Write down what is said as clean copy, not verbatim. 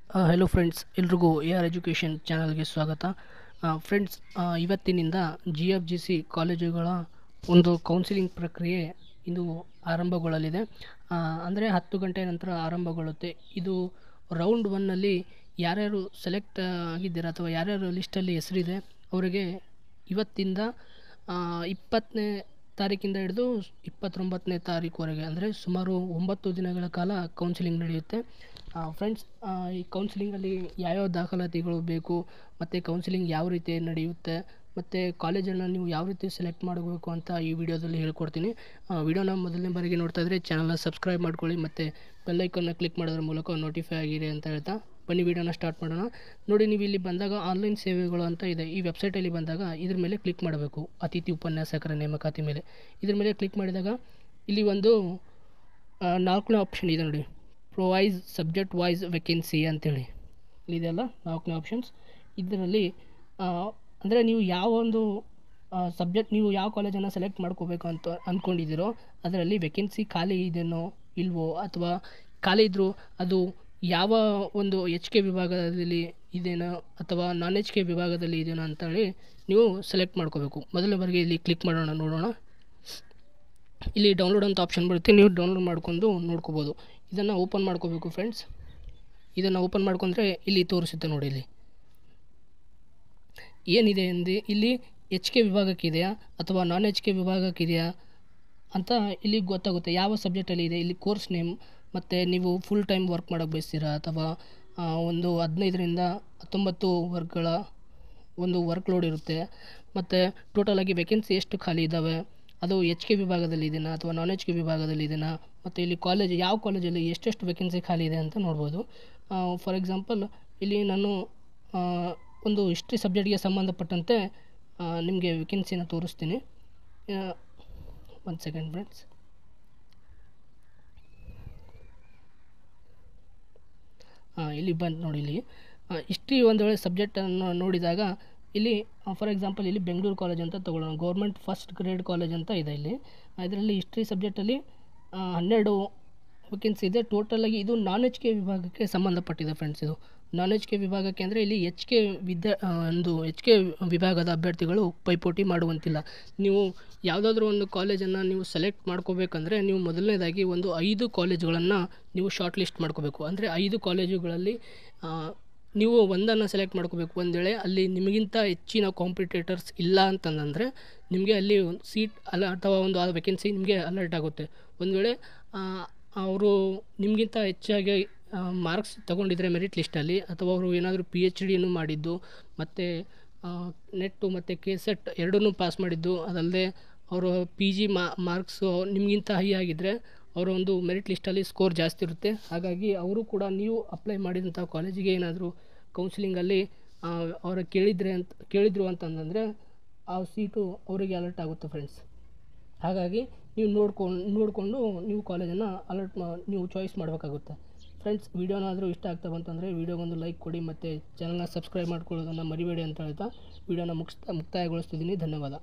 Hello friends, ಎಲ್ರಿಗೂ AR education ಚಾನಲ್ಗೆ ಸ್ವಾಗತ. ಫ್ರೆಂಡ್ಸ್, ಇವತ್ತಿನಿಂದ GFGC ಕಾಲೇಜುಗಳ ಒಂದು ಕೌನ್ಸಿಲಿಂಗ್ ಪ್ರಕ್ರಿಯೆ ಇದು ಆರಂಭಗೊಳ್ಳಲಿದೆ. ಅಂದರೆ 10 ಗಂಟೆ ನಂತರ ಆರಂಭಗೊಳ್ಳುತ್ತೆ. ಇದು ರೌಂಡ್ 1ನಲ್ಲಿ ಯಾರ್ಯಾರು ಸೆಲೆಕ್ಟ್ ಆಗಿದ್ದೀರಾ ಅಥವಾ ಯಾರ್ಯಾರು ಲಿಸ್ಟಲ್ಲಿ ಹೆಸರಿದೆ ಅವರಿಗೆ ಇವತ್ತಿಂದ 20ನೇ ತಾರೀಕಿಂದ ಹಿಡಿದು 29ನೇ ತಾರೀಕುವರೆಗೆ ಅಂದರೆ ಸುಮಾರು 9 ದಿನಗಳ ಕಾಲ ಕೌನ್ಸಿಲಿಂಗ್ ನಡೆಯುತ್ತೆ. ಫ್ರೆಂಡ್ಸ್, ಈ ಕೌನ್ಸಿಲಿಂಗಲ್ಲಿ ಯಾವ್ಯಾವ ದಾಖಲಾತಿಗಳು ಬೇಕು ಮತ್ತು ಕೌನ್ಸಿಲಿಂಗ್ ಯಾವ ರೀತಿ ನಡೆಯುತ್ತೆ ಮತ್ತು ಕಾಲೇಜನ್ನು ನೀವು ಯಾವ ರೀತಿ ಸೆಲೆಕ್ಟ್ ಮಾಡಬೇಕು ಅಂತ ಈ ವಿಡಿಯೋದಲ್ಲಿ ಹೇಳ್ಕೊಡ್ತೀನಿ. ವಿಡಿಯೋನ ಮೊದಲನೇ ಬಾರಿಗೆ ನೋಡ್ತಾ ಇದ್ದರೆ ಚಾನಲ್ನ ಸಬ್ಸ್ಕ್ರೈಬ್ ಮಾಡ್ಕೊಳ್ಳಿ ಮತ್ತು ಬೆಲ್ಲೈಕನ್ನ ಕ್ಲಿಕ್ ಮಾಡೋದ್ರ ಮೂಲಕ ನೋಟಿಫೈ ಆಗಿರಿ ಅಂತ ಹೇಳ್ತಾ ಬನ್ನಿ ವಿಡಿಯೋನ ಸ್ಟಾರ್ಟ್ ಮಾಡೋಣ. ನೋಡಿ, ನೀವು ಇಲ್ಲಿ ಬಂದಾಗ ಆನ್ಲೈನ್ ಸೇವೆಗಳು ಅಂತ ಇದೆ. ಈ ವೆಬ್ಸೈಟಲ್ಲಿ ಬಂದಾಗ ಇದ್ರ ಮೇಲೆ ಕ್ಲಿಕ್ ಮಾಡಬೇಕು. ಅತಿಥಿ ಉಪನ್ಯಾಸಕರ ನೇಮಕಾತಿ ಮೇಲೆ ಇದ್ರ ಮೇಲೆ ಕ್ಲಿಕ್ ಮಾಡಿದಾಗ ಇಲ್ಲಿ ಒಂದು 4ನೇ ಆಪ್ಷನ್ ಇದೆ ನೋಡಿ, ಪ್ರೊವೈಸ್ ಸಬ್ಜೆಕ್ಟ್ ವಾಯ್ಸ್ ವೇಕೆನ್ಸಿ ಅಂತೇಳಿ ಇದೆಲ್ಲ 4ನೇ ಆಪ್ಷನ್ಸ್. ಇದರಲ್ಲಿ ಅಂದರೆ ನೀವು ಯಾವ ಒಂದು ಸಬ್ಜೆಕ್ಟ್ ನೀವು ಯಾವ ಕಾಲೇಜನ್ನು ಸೆಲೆಕ್ಟ್ ಮಾಡ್ಕೋಬೇಕು ಅಂತ ಅಂದ್ಕೊಂಡಿದ್ದೀರೋ ಅದರಲ್ಲಿ ವೇಕೆನ್ಸಿ ಖಾಲಿ ಇದೆಯೋ ಇಲ್ವೋ ಅಥವಾ ಖಾಲಿ ಇದ್ದರೂ ಅದು ಯಾವ ಒಂದು HK ವಿಭಾಗದಲ್ಲಿ ಇದೆಯೋ ಅಥವಾ ನಾನ್ HK ವಿಭಾಗದಲ್ಲಿ ಇದೆಯೋ ಅಂತೇಳಿ ನೀವು ಸೆಲೆಕ್ಟ್ ಮಾಡ್ಕೋಬೇಕು. ಮೊದಲನೇ ಬಾರಿಗೆ ಇಲ್ಲಿ ಕ್ಲಿಕ್ ಮಾಡೋಣ, ನೋಡೋಣ. ಇಲ್ಲಿ ಡೌನ್ಲೋಡ್ ಅಂತ ಆಪ್ಷನ್ ಬರುತ್ತೆ, ನೀವು ಡೌನ್ಲೋಡ್ ಮಾಡ್ಕೊಂಡು ನೋಡ್ಕೋಬೋದು. ಇದನ್ನು ಓಪನ್ ಮಾಡ್ಕೋಬೇಕು ಫ್ರೆಂಡ್ಸ್. ಇದನ್ನು ಓಪನ್ ಮಾಡ್ಕೊಂಡ್ರೆ ಇಲ್ಲಿ ತೋರಿಸುತ್ತೆ ನೋಡಿ, ಇಲ್ಲಿ ಏನಿದೆ ಎಂದು ಇಲ್ಲಿ HK ವಿಭಾಗಕ್ಕಿದೆಯಾ ಅಥವಾ ನಾನ್ HK ವಿಭಾಗಕ್ಕಿದೆಯಾ ಅಂತ ಇಲ್ಲಿ ಗೊತ್ತಾಗುತ್ತೆ. ಯಾವ ಸಬ್ಜೆಕ್ಟಲ್ಲಿ ಇದೆ, ಇಲ್ಲಿ ಕೋರ್ಸ್ ನೇಮ್ ಮತ್ತು ನೀವು ಫುಲ್ ಟೈಮ್ ವರ್ಕ್ ಮಾಡೋಕ್ಕೆ ಬಯಸ್ತೀರಾ ಅಥವಾ ಒಂದು 15ರಿಂದ 19 ವರ್ಕ್ಗಳ ಒಂದು ವರ್ಕ್ ಲೋಡ್ ಇರುತ್ತೆ. ಮತ್ತು ಟೋಟಲಾಗಿ ವೇಕೆನ್ಸಿ ಎಷ್ಟು ಖಾಲಿ ಇದ್ದಾವೆ, ಅದು HK ವಿಭಾಗದಲ್ಲಿ ಇದೆಯಾ ಅಥವಾ ನಾನ್ HK ವಿಭಾಗದಲ್ಲಿ ಇದೆಯಾ, ಮತ್ತು ಇಲ್ಲಿ ಕಾಲೇಜ್ ಯಾವ ಕಾಲೇಜಲ್ಲಿ ಎಷ್ಟೆಷ್ಟು ವೇಕೆನ್ಸಿ ಖಾಲಿ ಇದೆ ಅಂತ ನೋಡ್ಬೋದು. ಫಾರ್ ಎಕ್ಸಾಂಪಲ್ ಇಲ್ಲಿ ನಾನು ಒಂದು ಹಿಸ್ಟ್ರಿ ಸಬ್ಜೆಕ್ಟ್ಗೆ ಸಂಬಂಧಪಟ್ಟಂತೆ ನಿಮಗೆ ವೇಕೆನ್ಸಿನ ತೋರಿಸ್ತೀನಿ. 1 ಸೆಕೆಂಡ್ ಫ್ರೆಂಡ್ಸ್. ಇಲ್ಲಿ ಬಂದು ನೋಡಿ, ಇಲ್ಲಿ ಹಿಸ್ಟ್ರಿ ಒಂದು ವೇಳೆ ಸಬ್ಜೆಕ್ಟನ್ನು ನೋಡಿದಾಗ ಇಲ್ಲಿ ಫಾರ್ ಎಕ್ಸಾಂಪಲ್ ಇಲ್ಲಿ ಬೆಂಗಳೂರು ಕಾಲೇಜ್ ಅಂತ ತೊಗೊಳ್ಳೋಣ. ಗೌರ್ಮೆಂಟ್ ಫಸ್ಟ್ ಗ್ರೇಡ್ ಕಾಲೇಜ್ ಅಂತ ಇದೆ. ಇಲ್ಲಿ ಇದರಲ್ಲಿ ಹಿಸ್ಟ್ರಿ ಸಬ್ಜೆಕ್ಟಲ್ಲಿ 12 ವೇಕೆನ್ಸಿ ಇದೆ. ಟೋಟಲಾಗಿ ಇದು ನಾನ್ HK ವಿಭಾಗಕ್ಕೆ ಸಂಬಂಧಪಟ್ಟಿದೆ ಫ್ರೆಂಡ್ಸ್. ಇದು ನಾನ್ HK ವಿಭಾಗಕ್ಕೆ ಅಂದರೆ ಇಲ್ಲಿ HK ವಿಭಾಗದ ಅಭ್ಯರ್ಥಿಗಳು ಪೈಪೋಟಿ ಮಾಡುವಂತಿಲ್ಲ. ನೀವು ಯಾವುದಾದ್ರೂ ಒಂದು ಕಾಲೇಜನ್ನು ನೀವು ಸೆಲೆಕ್ಟ್ ಮಾಡ್ಕೋಬೇಕಂದ್ರೆ ನೀವು ಮೊದಲನೇದಾಗಿ ಒಂದು 5 ಕಾಲೇಜುಗಳನ್ನು ನೀವು ಶಾರ್ಟ್ ಲಿಸ್ಟ್ ಮಾಡ್ಕೋಬೇಕು. ಅಂದರೆ 5 ಕಾಲೇಜುಗಳಲ್ಲಿ ನೀವು ಒಂದನ್ನು ಸೆಲೆಕ್ಟ್ ಮಾಡ್ಕೋಬೇಕು. ಒಂದು ವೇಳೆ ಅಲ್ಲಿ ನಿಮಗಿಂತ ಹೆಚ್ಚಿನ ಕಾಂಪಿಟೇಟರ್ಸ್ ಇಲ್ಲ ಅಂತಂದರೆ ನಿಮಗೆ ಅಲ್ಲಿ ಒಂದು ಸೀಟ್ ಅಥವಾ ಒಂದು ವೇಕೆನ್ಸಿ ನಿಮಗೆ ಅಲರ್ಟ್ ಆಗುತ್ತೆ. ಒಂದು ವೇಳೆ ಅವರು ನಿಮಗಿಂತ ಹೆಚ್ಚಾಗಿ ಮಾರ್ಕ್ಸ್ ತೊಗೊಂಡಿದ್ರೆ ಮೆರಿಟ್ ಲಿಸ್ಟಲ್ಲಿ ಅಥವಾ ಅವರು ಏನಾದರೂ PhDನೂ ಮಾಡಿದ್ದು ಮತ್ತು ನೆಟ್ಟು ಮತ್ತು KCET ಎರಡನ್ನೂ ಪಾಸ್ ಮಾಡಿದ್ದು, ಅದಲ್ಲದೆ ಅವರು PG ಮಾರ್ಕ್ಸು ನಿಮಗಿಂತ ಹೈ ಆಗಿದ್ದರೆ ಅವರ ಒಂದು ಮೆರಿಟ್ ಲಿಸ್ಟಲ್ಲಿ ಸ್ಕೋರ್ ಜಾಸ್ತಿ ಇರುತ್ತೆ. ಹಾಗಾಗಿ ಅವರು ಕೂಡ ನೀವು ಅಪ್ಲೈ ಮಾಡಿದಂಥ ಕಾಲೇಜಿಗೆ ಏನಾದರೂ ಕೌನ್ಸಿಲಿಂಗಲ್ಲಿ ಅವರು ಕೇಳಿದರು ಅಂತಂದರೆ ಆ ಸೀಟು ಅವರಿಗೆ ಅಲರ್ಟ್ ಆಗುತ್ತೆ ಫ್ರೆಂಡ್ಸ್. ಹಾಗಾಗಿ ನೀವು ನೋಡಿಕೊಂಡು ನೀವು ಕಾಲೇಜನ್ನು ನೀವು ಚಾಯ್ಸ್ ಮಾಡಬೇಕಾಗುತ್ತೆ ಫ್ರೆಂಡ್ಸ್. ವಿಡಿಯೋನಾದರೂ ಇಷ್ಟ ಆಗ್ತಾ ಬಂತಂದರೆ ವಿಡಿಯೋಗೊಂದು ಲೈಕ್ ಕೊಡಿ ಮತ್ತು ಚಾನಲ್ನ ಸಬ್ಸ್ಕ್ರೈಬ್ ಮಾಡ್ಕೊಳ್ಳೋದನ್ನು ಮರಿಬೇಡಿ ಅಂತ ಹೇಳ್ತಾ ವಿಡಿಯೋನ ಮುಕ್ತಾಯಗೊಳಿಸ್ತಿದ್ದೀನಿ. ಧನ್ಯವಾದ.